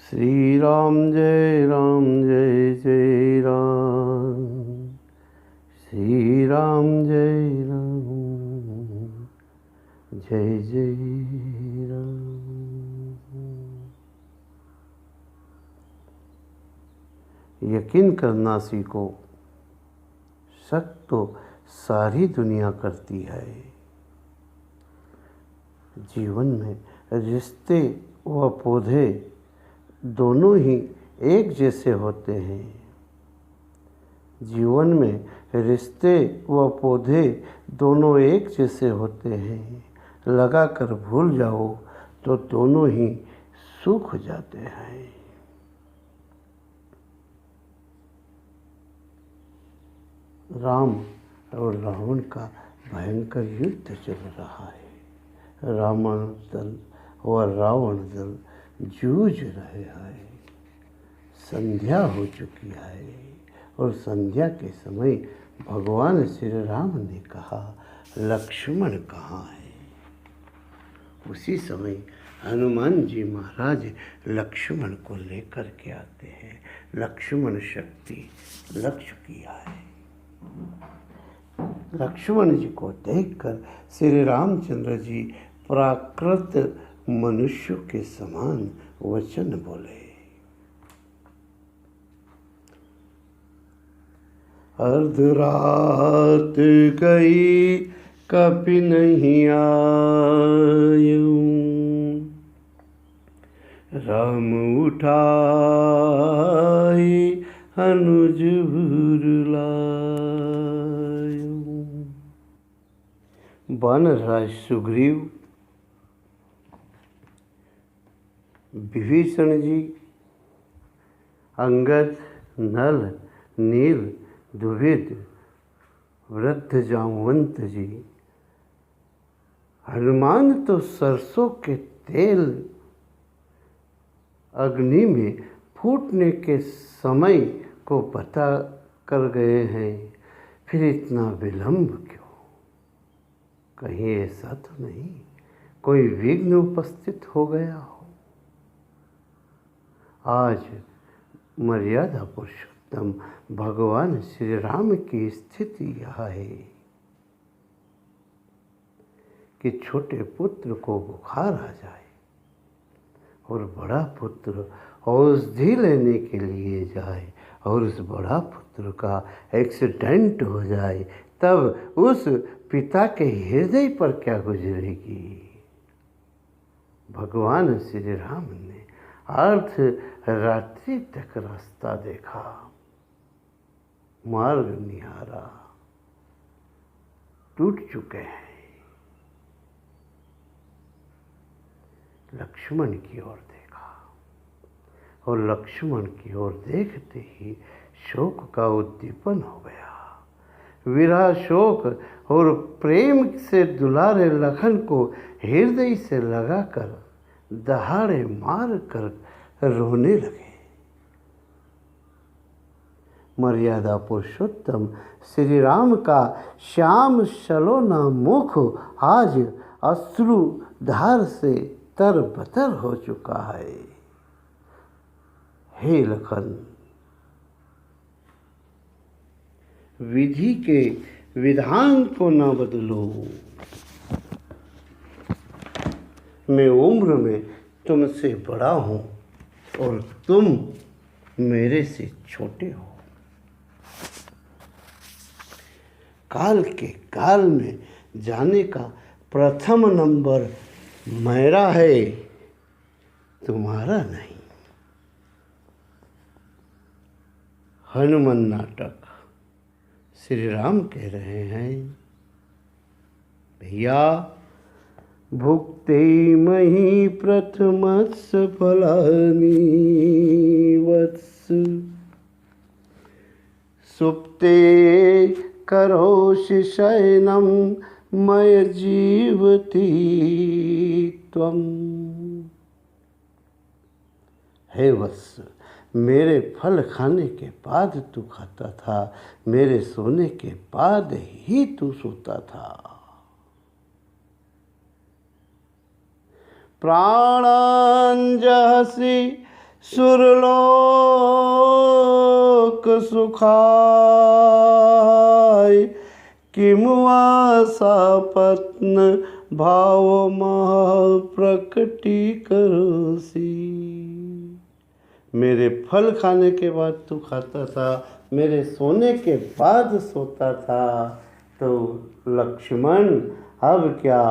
श्री राम जय जय राम। श्री राम जय जय राम। यकीन करना सीखो, शक तो सारी दुनिया करती है। जीवन में रिश्ते व पौधे दोनों ही एक जैसे होते हैं। जीवन में रिश्ते व पौधे दोनों एक जैसे होते हैं। लगा कर भूल जाओ तो दोनों ही सूख जाते हैं। राम और रावण का भयंकर युद्ध चल रहा है। रावण दल और रावण दल जूझ रहे हैं। संध्या हो चुकी है और संध्या के समय भगवान श्री राम ने कहा, लक्ष्मण कहाँ है? उसी समय हनुमान जी महाराज लक्ष्मण को लेकर के आते हैं। लक्ष्मण शक्ति लक्ष्य किया है। लक्ष्मण जी को देखकर श्री रामचंद्र जी प्राकृत मनुष्यों के समान वचन बोले। अर्धरात गई कभी नहीं आयूं, राम उठाए अनुज लायूं। वानरराज सुग्रीव, विभीषण जी, अंगद, नल, नील, द्विविद, वृद्ध जामवंत जी, हनुमान तो सरसों के तेल अग्नि में फूटने के समय को बता कर गए हैं। फिर इतना विलंब क्यों? कहीं ऐसा तो नहीं कोई विघ्न उपस्थित हो गया हो? आज मर्यादा पुरुषोत्तम भगवान श्री राम की स्थिति यह है कि छोटे पुत्र को बुखार आ जाए और बड़ा पुत्र औषधि लेने के लिए जाए और उस बड़ा पुत्र का एक्सीडेंट हो जाए, तब उस पिता के हृदय पर क्या गुजरेगी? भगवान श्री राम ने अर्ध रात्रि तक रास्ता देखा, मार्ग निहारा, टूट चुके हैं। लक्ष्मण की ओर देखा और लक्ष्मण की ओर देखते ही शोक का उद्दीपन हो गया। विरह शोक और प्रेम से दुलारे लखन को हृदय से लगाकर दहाड़े मार कर रोने लगे। मर्यादा पुरुषोत्तम श्री राम का श्याम सलोना मुख आज अश्रु धार से तरबतर हो चुका है। हे लखन, विधि के विधान को न बदलो। मैं उम्र में तुमसे बड़ा हूँ और तुम मेरे से छोटे हो। काल के काल में जाने का प्रथम नंबर मेरा है, तुम्हारा नहीं। हनुमान नाटक श्री राम कह रहे हैं, भैया भुक्ते मही प्रथमस्स फलानि वत्स, सुप्ते करोषि शयनं मय जीवति त्वम्। हे वत्स, मेरे फल खाने के बाद तू खाता था, मेरे सोने के बाद ही तू सोता था। प्राणांजहसि सुरलोक सुखाय किमुआसा पत्न भाव महा प्रकटी करोसी। मेरे फल खाने के बाद तू खाता था, मेरे सोने के बाद सोता था, तो लक्ष्मण अब क्या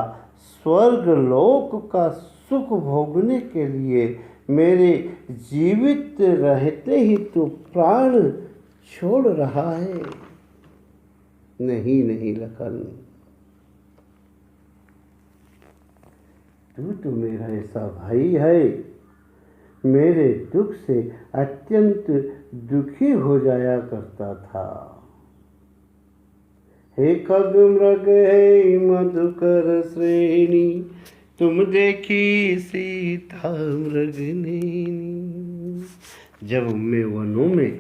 स्वर्ग लोक का सुख भोगने के लिए मेरे जीवित रहते ही तू प्राण छोड़ रहा है। नहीं नहीं लखन, तू तो मेरा ऐसा भाई है, मेरे दुख से अत्यंत दुखी हो जाया करता था। हे खग मृग हे मधुकर श्रेणी, तुम देखी सीता मृगनेनी। जब मैं वनों में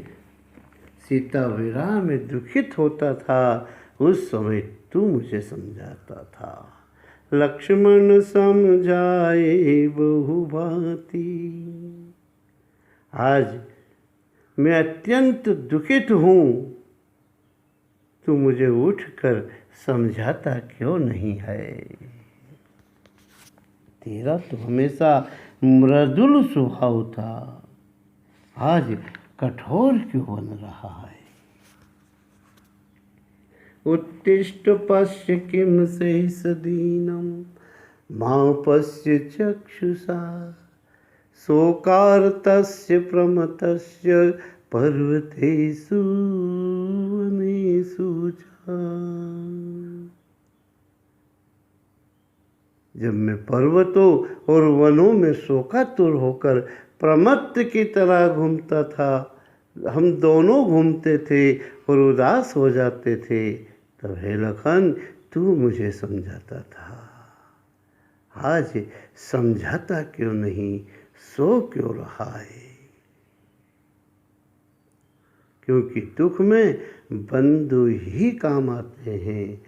सीता विरह में दुखित होता था, उस समय तू मुझे समझाता था। लक्ष्मण समझाए बहु भांति। आज मैं अत्यंत दुखित हूँ, तू मुझे उठकर समझाता क्यों नहीं है। तेरा तो हमेशा मृदुल स्वभाव था, आज कठोर क्यों बन रहा है। उत्तिष्ठ पश्य किम सहसदीनम मां पश्य चक्षुषा शोकार्तस्य प्रमतस्य पर्वतेषु वनेषु च। जब मैं पर्वतों और वनों में शोकातुर होकर प्रमत्त की तरह घूमता था, हम दोनों घूमते थे और उदास हो जाते थे, तब हे लखन तू मुझे समझाता था। आज समझाता क्यों नहीं, सो क्यों रहा है। क्योंकि दुख में बंधु ही काम आते हैं।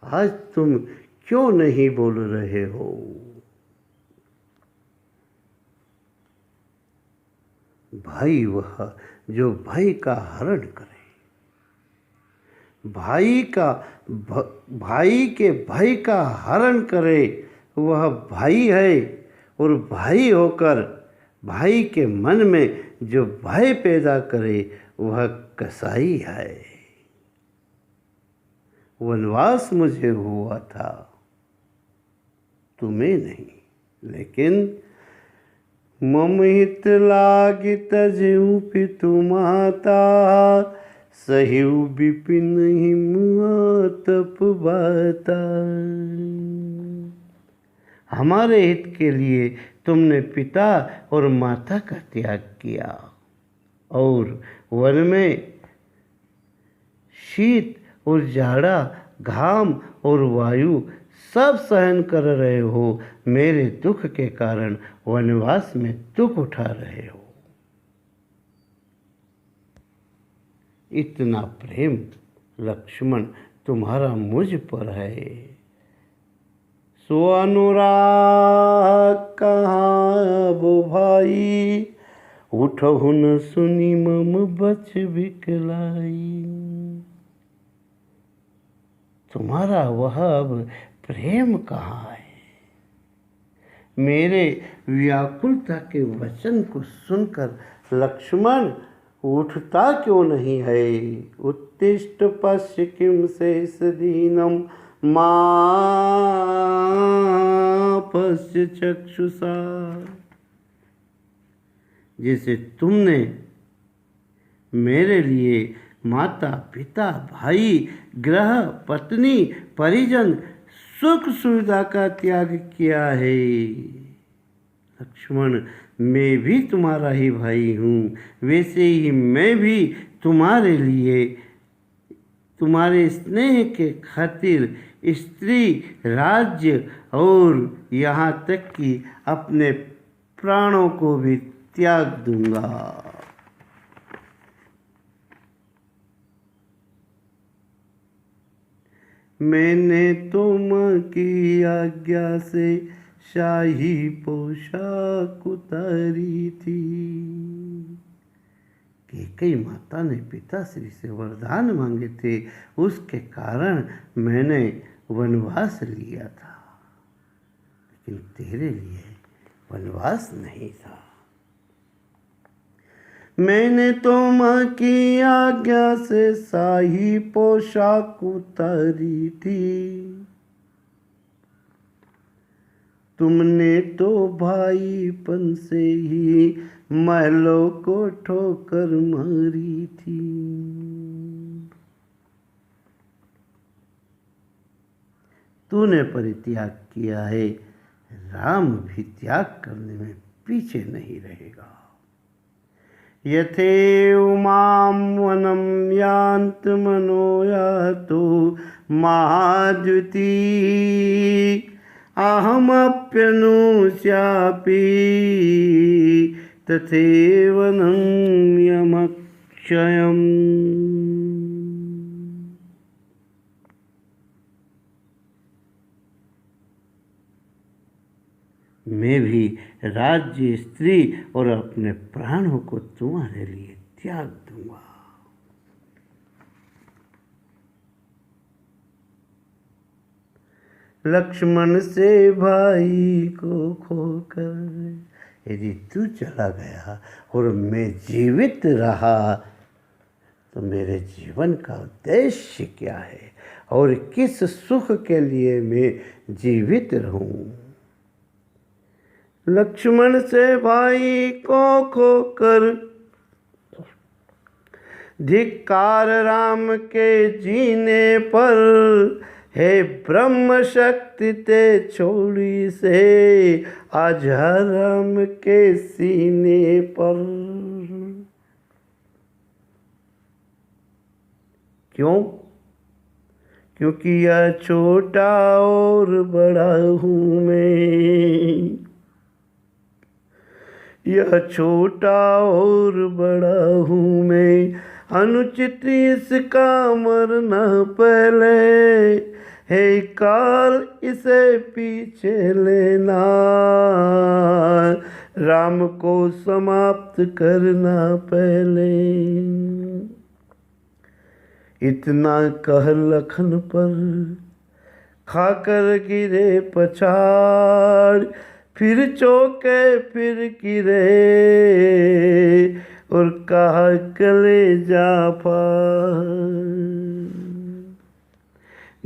आज तुम क्यों नहीं बोल रहे हो। भाई वह जो भाई का हरण करे, भाई के भाई का हरण करे, वह भाई है। और भाई होकर भाई के मन में जो भय पैदा करे, वह कसाई है। वनवास मुझे हुआ था, तुम्हें नहीं, लेकिन मम हित लागी तजहु पितु माता सहिउ विपिन हिमुआ तप बाता। हमारे हित के लिए तुमने पिता और माता का त्याग किया और वन में शीत और जाड़ा, घाम और वायु सब सहन कर रहे हो। मेरे दुख के कारण वनवास में दुख उठा रहे हो। इतना प्रेम लक्ष्मण तुम्हारा मुझ पर है, सो अनुराग कहाँ वो भाई, उठहु न सुनी मम बच बिकलाई। तुम्हारा वह अब प्रेम कहाँ है। मेरे व्याकुलता के वचन को सुनकर लक्ष्मण उठता क्यों नहीं है। उत्तिष्ठ पश्य किम सहसदीनम मां पश्य चक्षुषा। जैसे तुमने मेरे लिए माता पिता भाई गृह पत्नी परिजन सुख सुविधा का त्याग किया है, लक्ष्मण मैं भी तुम्हारा ही भाई हूँ। वैसे ही मैं भी तुम्हारे लिए, तुम्हारे स्नेह के खातिर स्त्री, राज्य और यहाँ तक कि अपने प्राणों को भी त्याग दूंगा। मैंने तुम की आज्ञा से शाही पोशाक उतारी थी। कैकेयी माता ने पिताश्री से वरदान मांगे थे, उसके कारण मैंने वनवास लिया था, लेकिन तेरे लिए वनवास नहीं था। मैंने तो माँ की आज्ञा से शाही पोशाक उतारी थी, तुमने तो भाईपन से ही महलों को ठोकर मारी थी। तूने परित्याग किया है, राम भी त्याग करने में पीछे नहीं रहेगा। यथेव मां वनं यान्त मनो यातो महाद्युति, अहमप्यनुस्यापि तथैव यमक्षयम्। मैं भी राज्य, स्त्री और अपने प्राणों को तुम्हारे लिए त्याग दूंगा। लक्ष्मण से भाई को खोकर यदि तू चला गया और मैं जीवित रहा तो मेरे जीवन का उद्देश्य क्या है और किस सुख के लिए मैं जीवित रहूं। लक्ष्मण से भाई को खोकर धिक्कार राम के जीने पर, हे ब्रह्म शक्ति ते छोड़ी से आज राम के सीने पर। क्यों? क्योंकि यह छोटा और बड़ा हूँ मैं, यह छोटा और बड़ा हूँ मैं, अनुचित इसका मरना पहले, हे काल इसे पीछे लेना, राम को समाप्त करना पहले। इतना कह लखन पर खाकर गिरे पछाड़, फिर चौके फिर गिरे और कहा कलेजा फाड़।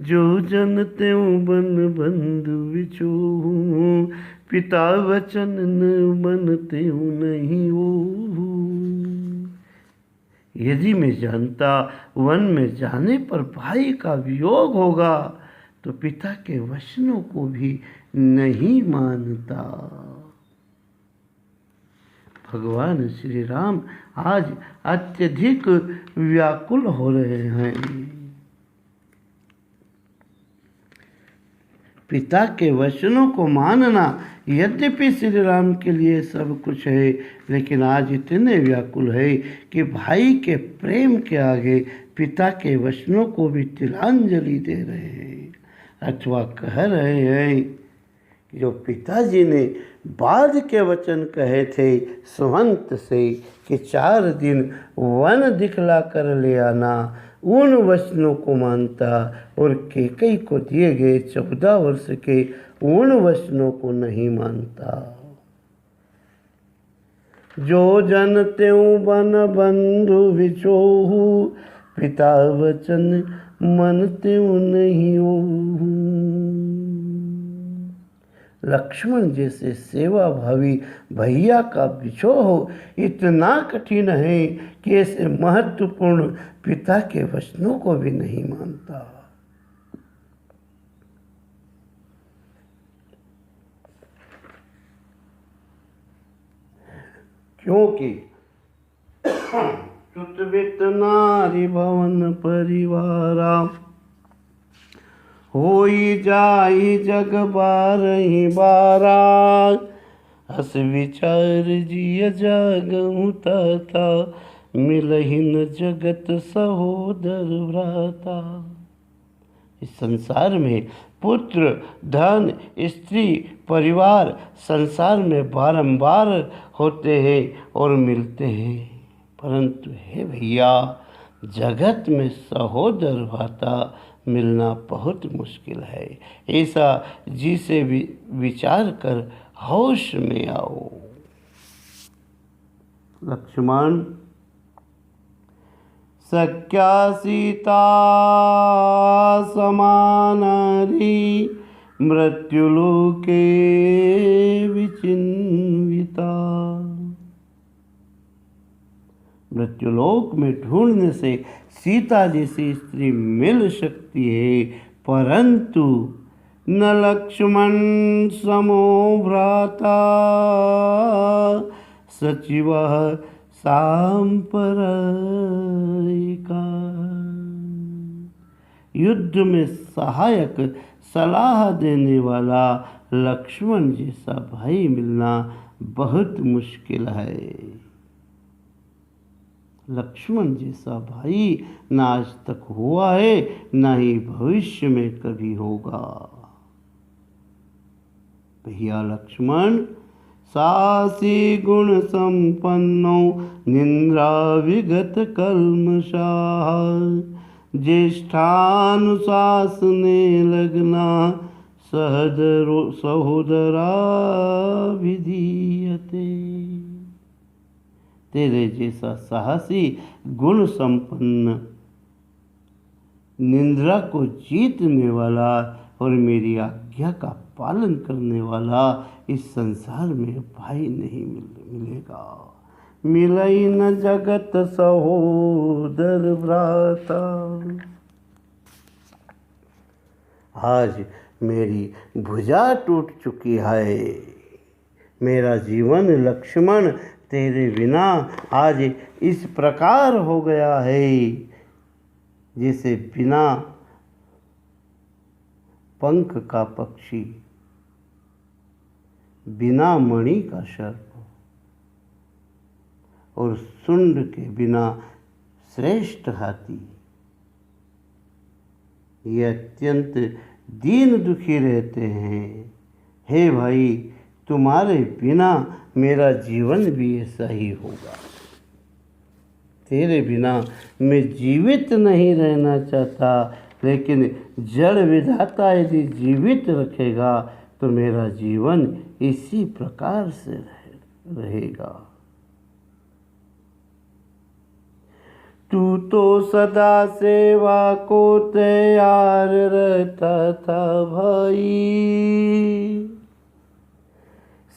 जो जन त्यों बन बंधु विछोहूं, पिता वचन न मन त्यों नहीं हो। यदि मैं जानता वन में जाने पर भाई का वियोग होगा तो पिता के वचनों को भी नहीं मानता। भगवान श्री राम आज अत्यधिक व्याकुल हो रहे हैं। पिता के वचनों को मानना यद्यपि श्री राम के लिए सब कुछ है, लेकिन आज इतने व्याकुल है कि भाई के प्रेम के आगे पिता के वचनों को भी तिलांजलि दे रहे हैं, अथवा कह रहे हैं कि जो पिताजी ने बाद के वचन कहे थे सुहंत से कि 4 दिन वन दिखला कर ले आना, उन वचनों को मानता और कैकेयी को दिए गए 14 वर्ष के उन वचनों को नहीं मानता। जो जन त्यों बन बंधु विछोहू, पिता वचन मन त्यों नहीं होहू। लक्ष्मण जैसे सेवा भावी भैया का विछोह इतना कठिन है कि ऐसे महत्वपूर्ण पिता के वचनों को भी नहीं मानता। क्योंकि सुतवित नारी भवन परिवारा, होई जाई जग बारही बारा। हस विचार जिय जागहु ताता, मिलहि न जगत सहोदर भ्राता। इस संसार में पुत्र, धन, स्त्री, परिवार संसार में बारंबार होते हैं और मिलते हैं, परंतु हे भैया, जगत में सहोदर भाता मिलना बहुत मुश्किल है। ऐसा जी से विचार कर होश में आओ। लक्ष्मण, सख्या सीता समानारी मृत्युलोके विचिन्विता। मृत्युलोक में ढूंढने से सीता जैसी स्त्री मिल सकती है, परंतु न लक्ष्मण समो भ्राता सचिवः सांप्रदायिका। युद्ध में सहायक सलाह देने वाला लक्ष्मण जैसा भाई मिलना बहुत मुश्किल है। लक्ष्मण जैसा भाई न आज तक हुआ है, न ही भविष्य में कभी होगा। भैया लक्ष्मण, सासी गुण संपन्नो निंद्रा विगत कल्मषाः ज्येष्ठानुशासने लग्ना सहोदरा विधीयते। तेरे जैसा साहसी गुण संपन्न, निंद्रा को जीतने वाला और मेरी आज्ञा का पालन करने वाला इस संसार में भाई नहीं मिलेगा। मिलई न जगत सहोदर भ्राता। आज मेरी भुजा टूट चुकी है। मेरा जीवन लक्ष्मण तेरे बिना आज इस प्रकार हो गया है जैसे बिना पंख का पक्षी, बिना मणि का सर्प और सुंड के बिना श्रेष्ठ हाथी। ये अत्यंत दीन दुखी रहते हैं। हे भाई, तुम्हारे बिना मेरा जीवन भी ऐसा ही होगा। तेरे बिना मैं जीवित नहीं रहना चाहता, लेकिन जड़ विधाता यदि जीवित रखेगा तो मेरा जीवन इसी प्रकार से रहेगा। तू तो सदा सेवा को तैयार रहता था भाई,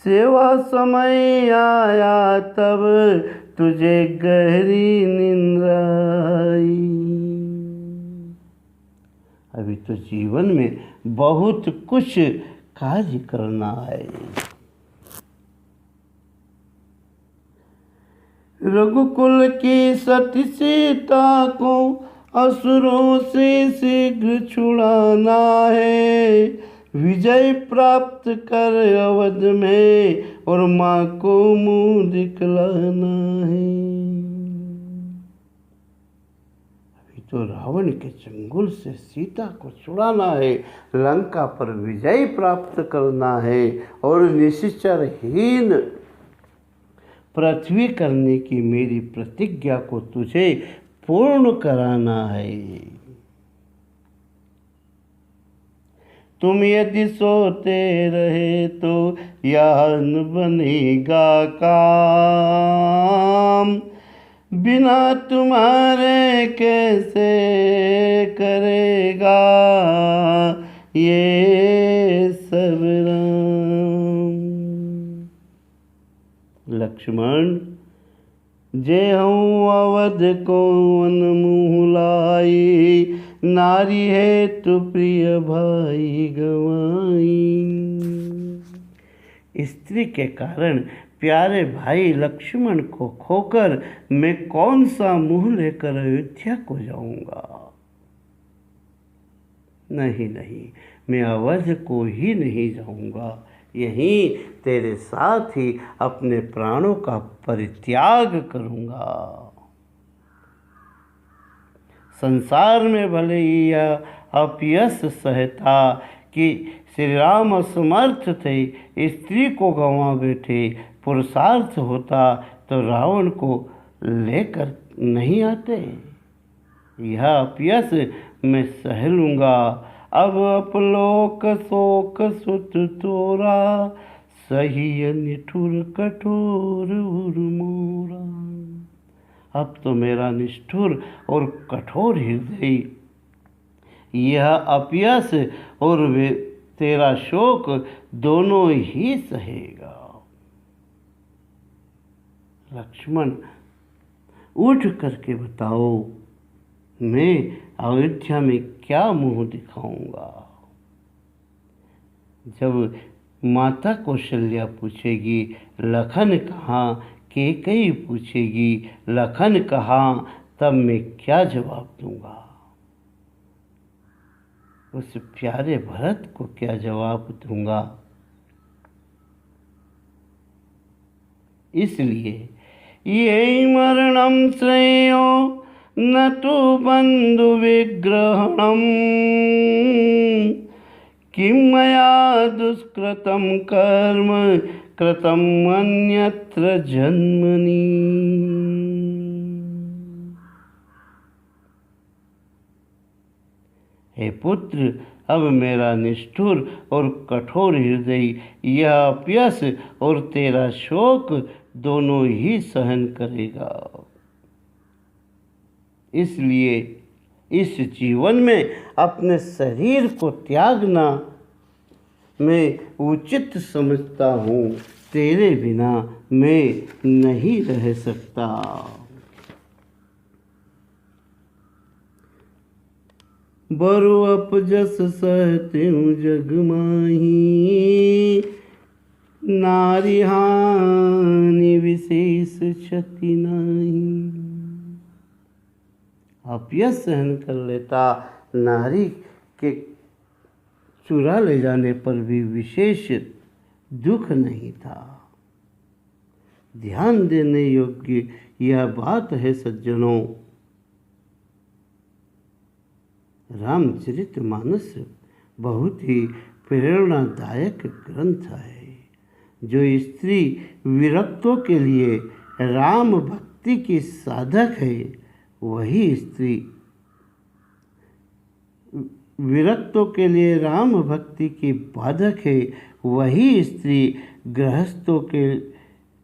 सेवा समय आया तब तुझे गहरी निंद्रा आई। अभी तो जीवन में बहुत कुछ कार्य करना है। रघुकुल की सती सीता को असुरों से शीघ्र छुड़ाना है, विजय प्राप्त कर अवध में और माँ को मुँह दिखलाना है। अभी तो रावण के चंगुल से सीता को छुड़ाना है, लंका पर विजय प्राप्त करना है और निश्चरहीन पृथ्वी करने की मेरी प्रतिज्ञा को तुझे पूर्ण कराना है। तुम यदि सोते रहे तो यह न बनेगा काम, बिना तुम्हारे कैसे करेगा ये सब राम। लक्ष्मण, जे हूँ अवध को मुँह लाई, नारी है तो प्रिय भाई गवाई। स्त्री के कारण प्यारे भाई लक्ष्मण को खोकर मैं कौन सा मुँह लेकर अयोध्या को जाऊंगा। नहीं नहीं, मैं अवध को ही नहीं जाऊंगा, यहीं तेरे साथ ही अपने प्राणों का परित्याग करूंगा। संसार में भले ही यह अपयश सहता, कि श्री राम असमर्थ थे, स्त्री को गंवा बैठे। पुरुषार्थ होता तो रावण को लेकर नहीं आते। यह अपयस मैं सह लूँगा। अब अपलोक शोक सुत तोरा, सही निठुर कठोर उर मोरा। अब तो मेरा निष्ठुर और कठोर हृदय यह अपयस और वे तेरा शोक दोनों ही सहेगा। लक्ष्मण, उठ करके बताओ, मैं अयोध्या में क्या मुंह दिखाऊंगा। जब माता कौशल्या पूछेगी लखन कहाँ, कैकेयी पूछेगी लखन कहाँ, तब मैं क्या जवाब दूंगा। उस प्यारे भरत को क्या जवाब दूंगा। इसलिए ये मरणम श्रेयो न तो बंधु विग्रहणम, किं मया दुष्कृतं कर्म कृतं अन्यत्र जन्मनि। हे पुत्र, अब मेरा निष्ठुर और कठोर हृदय यह अपयस और तेरा शोक दोनों ही सहन करेगा। इसलिए इस जीवन में अपने शरीर को त्यागना मैं उचित समझता हूँ। तेरे बिना मैं नहीं रह सकता। बरु अपजस सहत्यूं जग माही, नारी हानि विशेष क्षति नाही। अपयस सहन कर लेता, नारी के चुरा ले जाने पर भी विशेष दुख नहीं था। ध्यान देने योग्य यह बात है सज्जनों। रामचरितमानस बहुत ही प्रेरणादायक ग्रंथ है, जो स्त्री विरक्तों के लिए राम भक्ति की साधक है। वही स्त्री विरक्तों के लिए राम भक्ति की बाधक है। वही स्त्री गृहस्थों के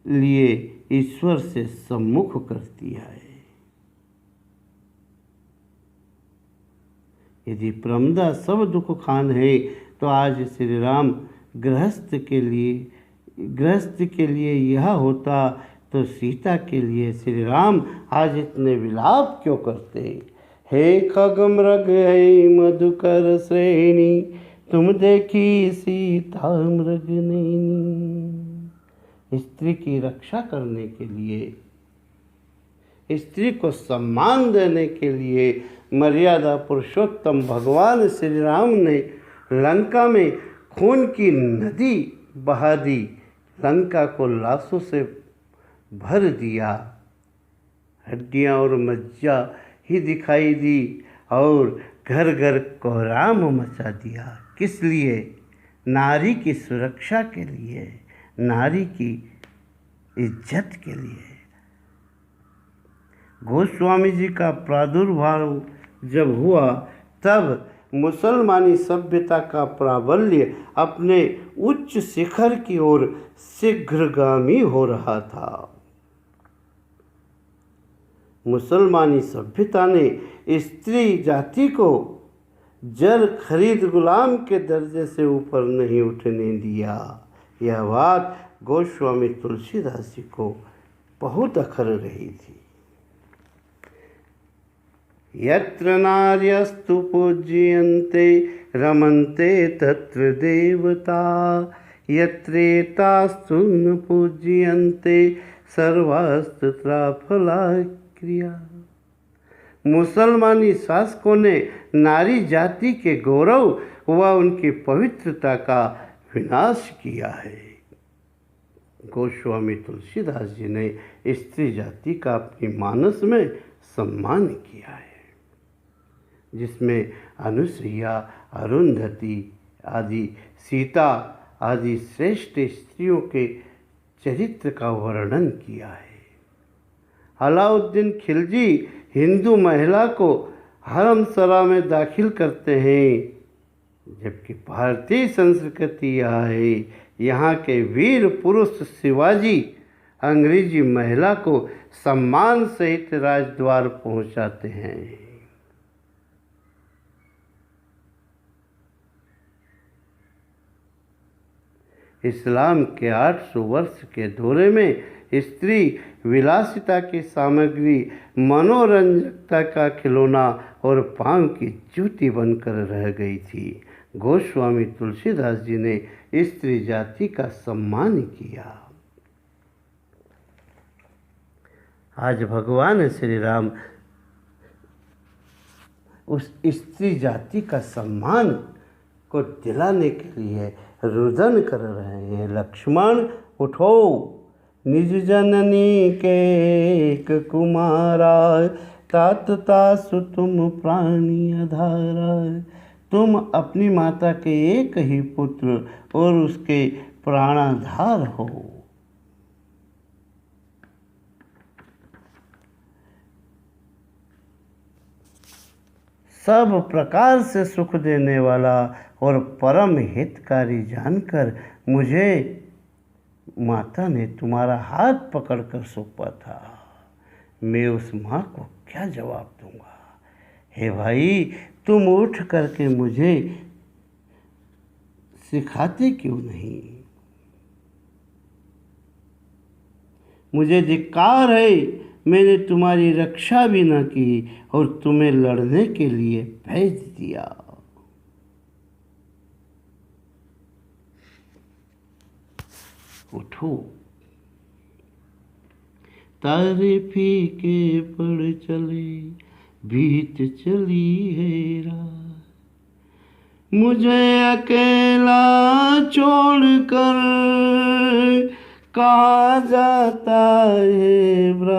लिए ईश्वर से सम्मुख करती है। यदि प्रमदा सब दुख खान है, तो आज श्री राम गृहस्थ के लिए यह होता, तो सीता के लिए श्री राम आज इतने विलाप क्यों करते। हे खग मृग है मधुकर श्रेणी, तुम देखी सीता मृग नैनी। स्त्री की रक्षा करने के लिए, स्त्री को सम्मान देने के लिए मर्यादा पुरुषोत्तम भगवान श्री राम ने लंका में खून की नदी बहा दी। लंका को लाशों से भर दिया। हड्डियाँ और मज्जा ही दिखाई दी और घर घर कोहराम मचा दिया। किस लिए? नारी की सुरक्षा के लिए, नारी की इज्जत के लिए। गोस्वामी जी का प्रादुर्भाव जब हुआ, तब मुसलमानी सभ्यता का प्राबल्य अपने उच्च शिखर की ओर शीघ्रगामी हो रहा था। मुसलमानी सभ्यता ने स्त्री जाति को जर खरीद गुलाम के दर्जे से ऊपर नहीं उठने दिया। यह बात गोस्वामी तुलसीदास जी को बहुत अखर रही थी। यत्र नार्यस्तु पूज्यन्ते रमन्ते तत्र देवता, यत्रेतास्तु न पूज्यन्ते सर्वास्तुत्रा फलाक्रिया। मुसलमानी शासकों ने नारी जाति के गौरव व उनकी पवित्रता का विनाश किया है। गोस्वामी तुलसीदास जी ने स्त्री जाति का अपनी मानस में सम्मान किया है, जिसमें अनुसुईया, अरुंधति आदि सीता आदि श्रेष्ठ स्त्रियों के चरित्र का वर्णन किया है। अलाउद्दीन खिलजी हिंदू महिला को हरमसरा में दाखिल करते हैं, जबकि भारतीय संस्कृति यह है, यहाँ के वीर पुरुष शिवाजी अंग्रेजी महिला को सम्मान सहित राजद्वार पहुँचाते हैं। इस्लाम के 800 वर्ष के दौरे में स्त्री विलासिता की सामग्री, मनोरंजकता का खिलौना और पांव की जूती बनकर रह गई थी। गोस्वामी तुलसीदास जी ने स्त्री जाति का सम्मान किया। आज भगवान श्री राम उस स्त्री जाति का सम्मान को दिलाने के लिए रुदन कर रहे हैं। लक्ष्मण उठो, निज जननी के एक कुमारा, तात तासु तुम प्राणी अधारा। तुम अपनी माता के एक ही पुत्र और उसके प्राणाधार हो। सब प्रकार से सुख देने वाला और परम हितकारी जानकर मुझे माता ने तुम्हारा हाथ पकड़कर सौंपा था। मैं उस माँ को क्या जवाब दूंगा? हे भाई, तुम उठ करके मुझे सिखाते क्यों नहीं? मुझे धिक्कार है, मैंने तुम्हारी रक्षा भी न की और तुम्हें लड़ने के लिए भेज दिया। उठो, तारे फीके पड़ चले, बीत चली है रात, मुझे अकेला छोड़कर कहाँ जाता है ब्रात।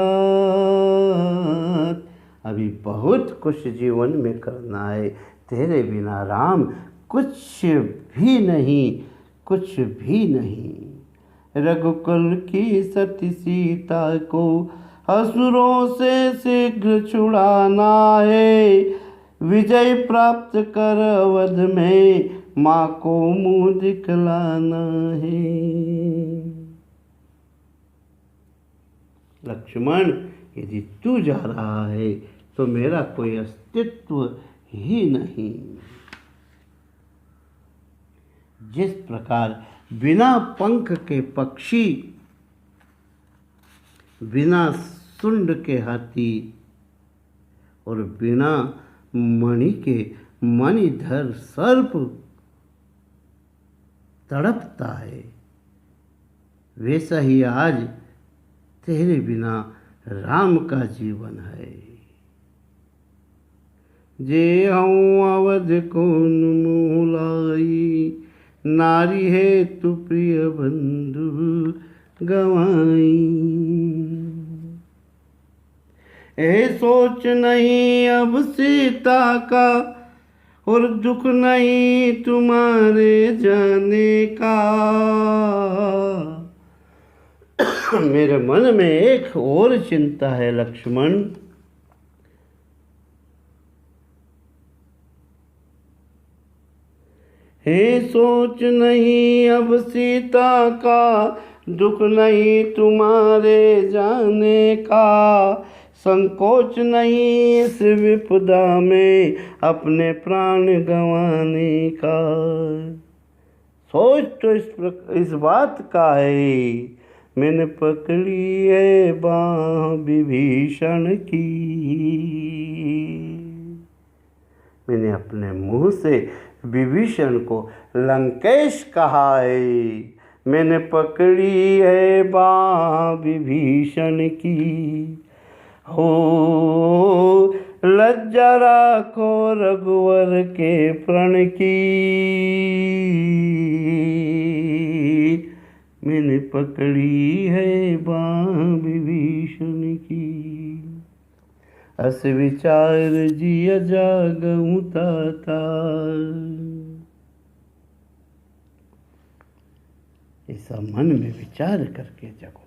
अभी बहुत कुछ जीवन में करना है, तेरे बिना राम कुछ भी नहीं, कुछ भी नहीं। रघुकुल की सती सीता को असुरों से शीघ्र छुड़ाना है, विजय प्राप्त कर अवध में माँ को मुँह दिखलाना है। लक्ष्मण, यदि तू जा रहा है तो मेरा कोई अस्तित्व ही नहीं। जिस प्रकार बिना पंख के पक्षी, बिना सुंड के हाथी और बिना मणि के मणिधर सर्प तड़पता है, वैसा ही आज तेरे बिना राम का जीवन है। जे हूँ अवध कौन मोलाई, नारी है तू प्रिय बंधु गवाई। ए सोच नहीं अब सीता का और दुख नहीं तुम्हारे जाने का। मेरे मन में एक और चिंता है लक्ष्मण। हे सोच नहीं अब सीता का, दुख नहीं तुम्हारे जाने का। संकोच नहीं इस विपदा में अपने प्राण गंवाने का। सोच तो इस बात का है, मैंने पकड़ी है बाँह विभीषण की। मैंने अपने मुंह से विभीषण को लंकेश कहा है। मैंने पकड़ी है बाँह विभीषण की। हो लज्जा राखो रघुवर के प्रण की। मैंने पकड़ी है बाँह विभीषण की। अस विचार जिय जागहु ताता। ऐसा मन में विचार करके जगो।